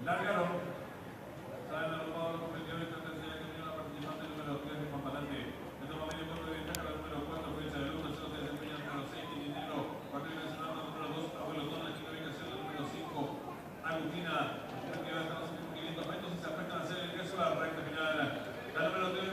Lárgalo. Salen a los jugadores competidores que tercera que tiene la participante número 3 de Pampalante. De toma medio punto de ventaja la número 4, Fuerza de Luz, el se desempeña el número 6, Titinegro, partido nacional la número 2, Abuelo Don, la quinta ubicación la número 5, Agustina, que va a estar los 500 metros y se apuestan a hacer el ingreso a la recta final. La número 3 de